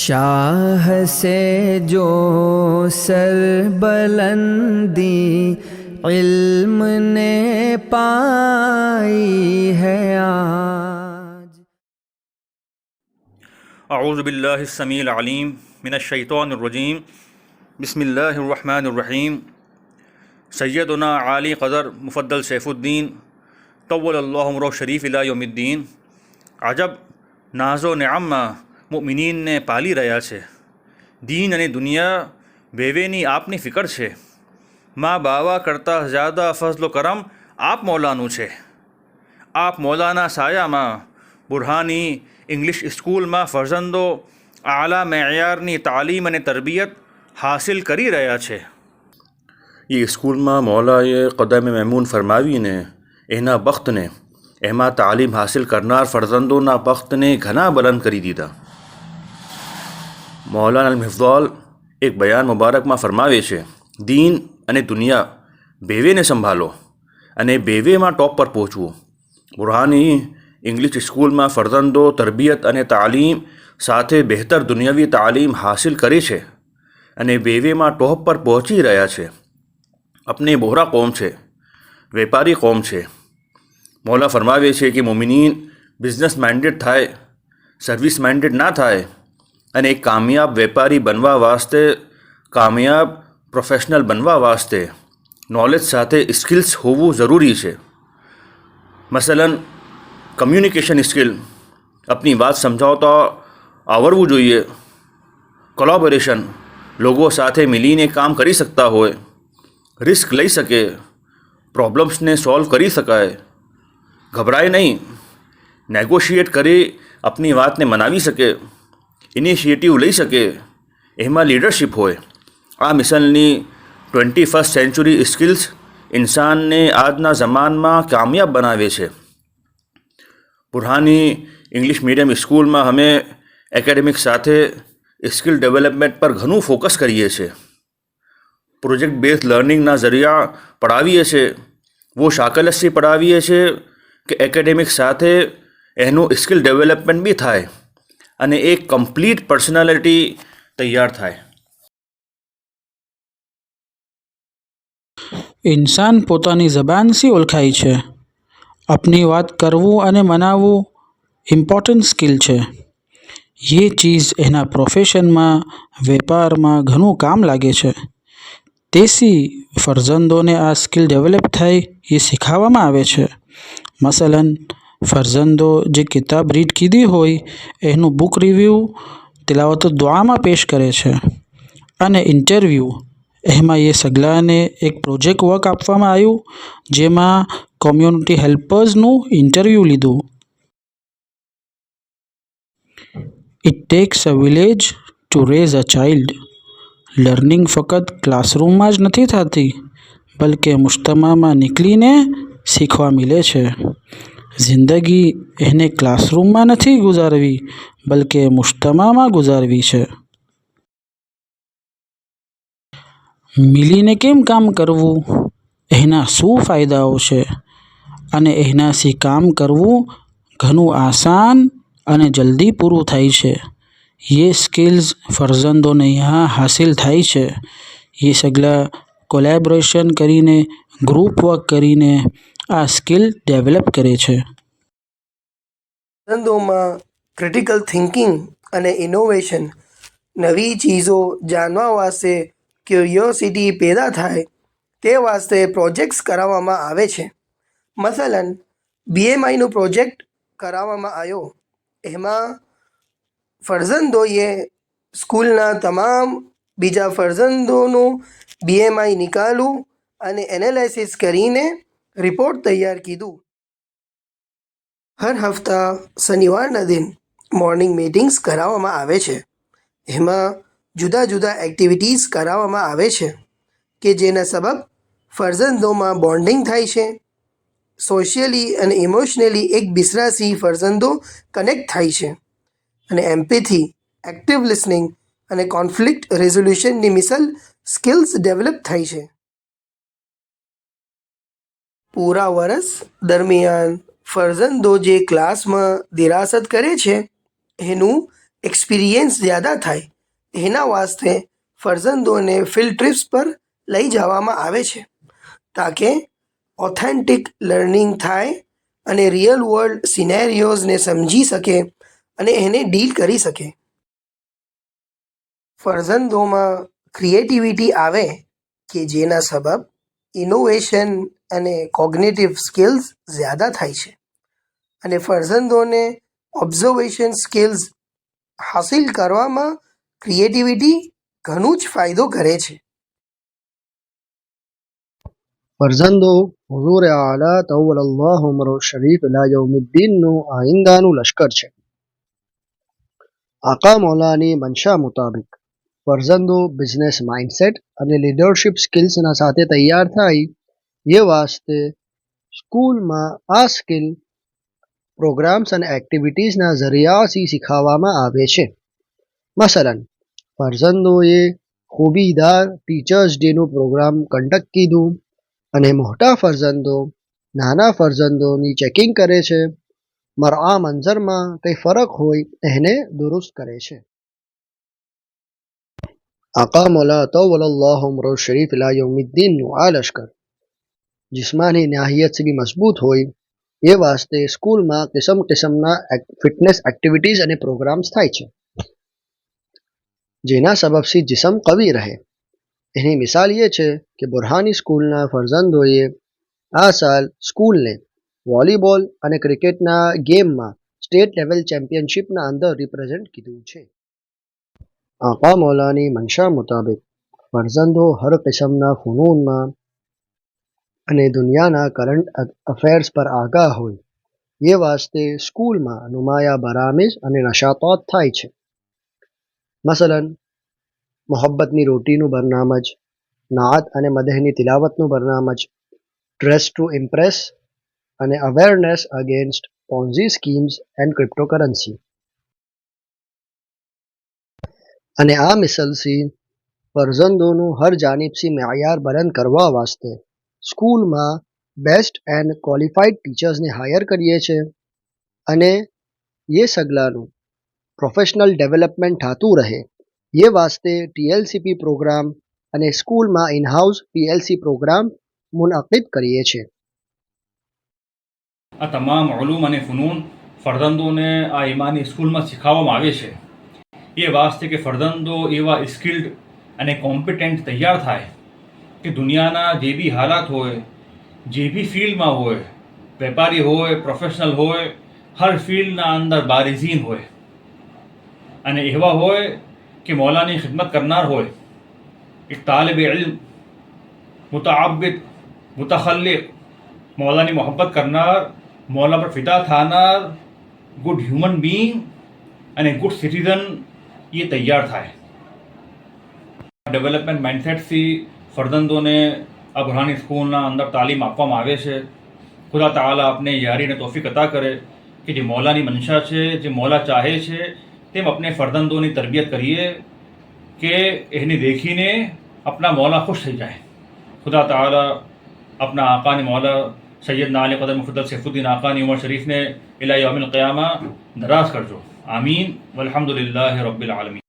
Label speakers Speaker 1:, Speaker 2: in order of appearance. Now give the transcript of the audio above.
Speaker 1: शाह से जो सरबलंदी इल्म ने पाई है आज।
Speaker 2: अऊज़ु बिल्लाहि स्समीइल अलीम मिनश्शैतानिर्रजीम बिस्मिल्लाहिर्रहमानिर्रहीम। सैयदना आली क़दर मुफ़द्दल सैफुद्दीन तव्वलल्लाहु उमरहु शरीफ इला यौमिद्दीन। अजब नाज़ो नेअम मुमिनीन ने पाली રહ્યા છે। દીન અને દુનિયા બેવેની આપની ફિકર છે। મા બાવા કરતાં જ્યાદા ફઝલો કરમ આપ મૌલાનું છે। આપ મૌલાના સાયામાં બુરહાની ઇંગ્લિશ સ્કૂલમાં ફરજંદો આલા મેયારની તાલીમ અને તરબિયત હાસિલ કરી રહ્યા છે। એ સ્કૂલમાં મૌલાએ કદમ મહેમૂન ફરમાવીને એના બખ્તને એમાં તાલીમ હાસિલ કરનાર ફરજંદોના બખ્તને ઘણા બુલંદ કરી દીધા। મૌલાના અલ-મિફ્દાલ એક બયાન મુબારકમાં ફરમાવે છે, દીન અને દુનિયા બેવેને સંભાળો અને બેવેમાં ટોપ પર પહોંચવું। બુરહાની ઇંગ્લિશ સ્કૂલમાં ફરજંદો તરબિયત અને તાલીમ સાથે બહેતર દુનિયાવી તાલીમ હાસિલ કરી છે અને બેવેમાં ટોપ પર પહોંચી રહ્યા છે। अपने बोहरा कौम છે, વેપારી કૌમ છે। મૌલા ફરમાવે છે કે મોમિનીન બિઝનેસ માઇન્ડેડ થાય, સર્વિસ માઇન્ડેડ ના થાય અને એક કામયાબ વેપારી બનવા વાસ્તે, કામયાબ પ્રોફેશનલ બનવા વાસ્તે નોલેજ સાથે સ્કિલ્સ હોવું જરૂરી છે। મસલન કમ્યુનિકેશન સ્કિલ, अपनी વાત સમજાવતા આવડવું જોઈએ। કોલેબોરેશન, લોકો સાથે મિલીને કામ કરી શકતા હોય, રિસ્ક લઈ શકે, પ્રોબ્લેમ્સને સોલ્વ કરી શકાય, ઘબરાય નહીં, નેગોશિએટ કરી આપની વાતને મનાવી શકે, ઇનિશિયેટિવ લઈ શકે, એમાં લીડરશિપ હોય। આ મિશનની 21st સેન્ચુરી સ્કિલ્સ ઇન્સાનને આજના જમાનમાં કામયાબ બનાવે છે। બુરહાની ઇંગ્લિશ મીડિયમ સ્કૂલમાં અમે એકેડેમિક સાથે સ્કિલ ડેવલપમેન્ટ પર ઘણું ફોકસ કરીએ છીએ। પ્રોજેક્ટ બેઝ લર્નિંગના જરિયા પઢાવીએ છીએ। वो શાકલસથી પઢાવીએ છીએ કે એકેડેમિક સાથે એનું સ્કિલ ડેવલપમેન્ટ બી થાય અને એક કમ્પ્લીટ પર્સનાલિટી તૈયાર થાય।
Speaker 3: ઇન્સાન પોતાની જબાનથી ઓળખાય છે। આપની વાત કરવું અને મનાવવું ઇમ્પોર્ટન્ટ સ્કિલ છે। ये ચીજ એના પ્રોફેશનમાં, વેપારમાં ઘણું કામ લાગે છે। તેથી ફરજંદોને આ સ્કિલ ડેવલપ થાય એ શીખવવામાં આવે છે। મસલન ફરજંદો જે કિતાબ રીડ કીધી હોય એનું બુક રિવ્યૂ તિલાવત દુઆમાં પેશ કરે છે અને ઇન્ટરવ્યૂ એમાં એ સગલાને એક પ્રોજેક્ટ વર્ક આપવામાં આવ્યું જેમાં કોમ્યુનિટી હેલ્પર્સનું ઇન્ટરવ્યૂ લીધું। It takes a village to raise a child. Learning ફક્ત ક્લાસરૂમમાં જ નથી થતી, બલકે મુજ્તમામાં નીકળીને શીખવા મળે છે। જિંદગી એને ક્લાસરૂમમાં નથી ગુજારવી, બલકે મુજ્તમામાં ગુજારવી છે। મિલીને કેમ કામ કરવું, એના શું ફાયદાઓ છે અને એનાથી કામ કરવું ઘણું આસાન અને જલ્દી પૂરું થાય છે। ये स्किल्स फर्जंदोने यहाँ हासिल થાય છે। ये સગલા કોલેબોરેશન કરીને, ગ્રુપ વર્ક કરીને આ સ્કિલ ડેવલપ કરે છે।
Speaker 4: ફરજંદોમાં ક્રિટિકલ થિંકિંગ અને ઇનોવેશન, નવી ચીજો જાણવા વાસ્તે ક્યુરિયોસિટી પેદા થાય તે વાસ્તે પ્રોજેક્ટ્સ કરાવવામાં આવે છે। મસલન BMIનો પ્રોજેક્ટ કરાવવામાં આવ્યો। એમાં ફરજંદોએ સ્કૂલના તમામ બીજા ફરજંદોનું BMI નીકાળ્યું અને એનાલિસિસ કરીને રિપોર્ટ તૈયાર કીધું। હર હફ્તા શનિવારના દિન મોર્નિંગ મીટિંગ્સ કરાવવામાં આવે છે। એમાં જુદા જુદા એક્ટિવિટીઝ કરાવવામાં આવે છે કે જેના સબબ ફરજંદોમાં બોન્ડિંગ થાય છે। સોશિયલી અને ઇમોશનલી એક બીસરાથી ફરજંદો કનેક્ટ થાય છે અને એમ્પેથી, એક્ટિવ લિસનિંગ અને કોન્ફ્લિક્ટ રેઝોલ્યુશનની મિસલ સ્કિલ્સ ડેવલપ થાય છે। પૂરા વર્ષ દરમિયાન ફરજંદો જે ક્લાસમાં દિરાસત કરે છે એનું एक्सपीरियंस ज़्यादा थाय एना वास्ते फर्जंदोने फील्ड ट्रिप्स पर लई जवामां आवे छे ताके ऑथेंटिक लर्निंग थाय अने रियल वर्ल्ड सिनेरियोज़ने समझी सके अने एने डील करी सके। फर्जंदोमां क्रिएटिविटी आवे के जेना सबब इनोवेशन अने कॉग्निटिव स्किल्स ज़्यादा थाय छे अने फर्जंदोने ऑब्जर्वेशन स्किल्स हासिल करवामां क्रिएटिविटी घणो ज फायदो करे छे।
Speaker 5: ફરઝંદો હુઝુર આલા તવલ્લાહુ ઉમરો શરીફ ઇલા યૌમિદ્દીનનું આઈંદાનું લશ્કર છે. આકા મૌલાની મનશા મુતાબિક ફરઝંદો બિઝનેસ માઇન્ડસેટ અને લીડરશિપ સ્કિલ્સના સાથે તૈયાર થાય એ વાસ્તે સ્કૂલમાં આ સ્કિલ પ્રોગ્રામ્સ અને એક્ટિવિટીઝના ઝરિયાથી શીખવવામાં આવે છે. મસલન ફરઝંદોએ ખૂબીદાર ટીચર્સ ડેનું પ્રોગ્રામ કંડક્ટ કીધું અને મોટા ફરઝંદો નાના ફરઝંદોની ચેકિંગ કરે છે. મરઆ મંઝરમાં કંઈ ફરક હોય એને દુરુસ્ત કરે છે. આકા મૌલા તવલ્લાહુ ઉમરો શરીફ ઇલા યૌમિદ્દીનનું આ લશ્કર જિસ્માની નાહિયતથી બી મજબૂત હોય એ વાસ્તે સ્કૂલમાં કિસમ કિસમના ફિટનેસ એક્ટિવિટીઝ અને પ્રોગ્રામ્સ થાય છે જેના સબબથી જિસ્મ કવી રહે. એની મિસાલ એ છે કે બુરહાની સ્કૂલના ફરઝંદોએ આ સાલ સ્કૂલને વોલીબોલ અને ક્રિકેટના ગેમમાં સ્ટેટ લેવલ ચેમ્પિયનશિપના અંદર રિપ્રેઝેન્ટ કીધું છે. આકા મૌલાની મનશા મુતાબિક ફરઝંદો હર કિસ્મના ફનૂનમાં અને દુનિયાના કરંટ અફેર્સ પર આગાહ હોય એ વાસ્તે સ્કૂલમાં નુમાયા બરામીજ અને નશાતાત થાય છે. મસલન મોહબ્બતની રોટીનું બરનામજ, નાત અને મદહની તિલાવતનું બરનામજ, ડ્રેસ ટુ ઇમ્પ્રેસ અને awareness against Ponzi schemes and cryptocurrency. અને આ મિસલથી ફરઝંદોનું હર જાનિબથી મેયાર બુલંદ કરવા વાસ્તે સ્કૂલમાં બેસ્ટ એન્ડ ક્વોલિફાઈડ ટીચર્સને હાયર કરીએ છીએ અને એ સગલાનું પ્રોફેશનલ ડેવલપમેન્ટ થતું રહે એ વાસ્તે ટીએલસીપી પ્રોગ્રામ અને સ્કૂલમાં ઇનહાઉસ પીએલસી પ્રોગ્રામ મુનઅક્કિદ કરીએ છીએ.
Speaker 2: આ તમામ ઉલૂમ અને ફનૂન ફરજંદોને આ ઈમાની સ્કૂલમાં શીખવવામાં આવે છે એ વાસ્તે કે ફરજંદો એવા સ્કિલ્ડ અને કોમ્પિટન્ટ તૈયાર થાય કે દુનિયાના જે બી હાલાત હોય, જે બી ફિલ્ડમાં હોય, વેપારી હોય, પ્રોફેશનલ હોય, હર ફિલ્ડના અંદર બારિઝીન હોય અને એવા હોય કે મૌલાની ખિદમત કરનાર હોય, એક તાલિબ ઇલ્મ, મુતઆબ્બિદ, મુતખલ્લિક, મૌલાની મોહબ્બત કરનાર, મૌલા પર ફિદા થાનાર, ગુડ હ્યુમન બીંગ અને ગુડ સિટીઝન એ તૈયાર થાય. ડેવલપમેન્ટ માઇન્ડસેટથી ફરજંદોને આ બુરહાની સ્કૂલના અંદર તાલીમ આપવામાં આવે છે. ખુદા તાઆલા આપને યારીને તોફીક અતા કરે કે જે મૌલાની મનશા છે, જે મૌલા ચાહે છે તેમ अपने फर्जंदों तरबियत करिए कि इन्हें देखीने अपना मौला खुश થઈ જાય. खुदा ताला अपना आका ने मौला सैयद नाल कदर मुफद्दल सैफुद्दीन आका ने उमर शरीफ ने इला यौमिल क़ियामा दराज करजो. आमीन वल्हम्दुलिल्लाहि रब्बिल आलमीन.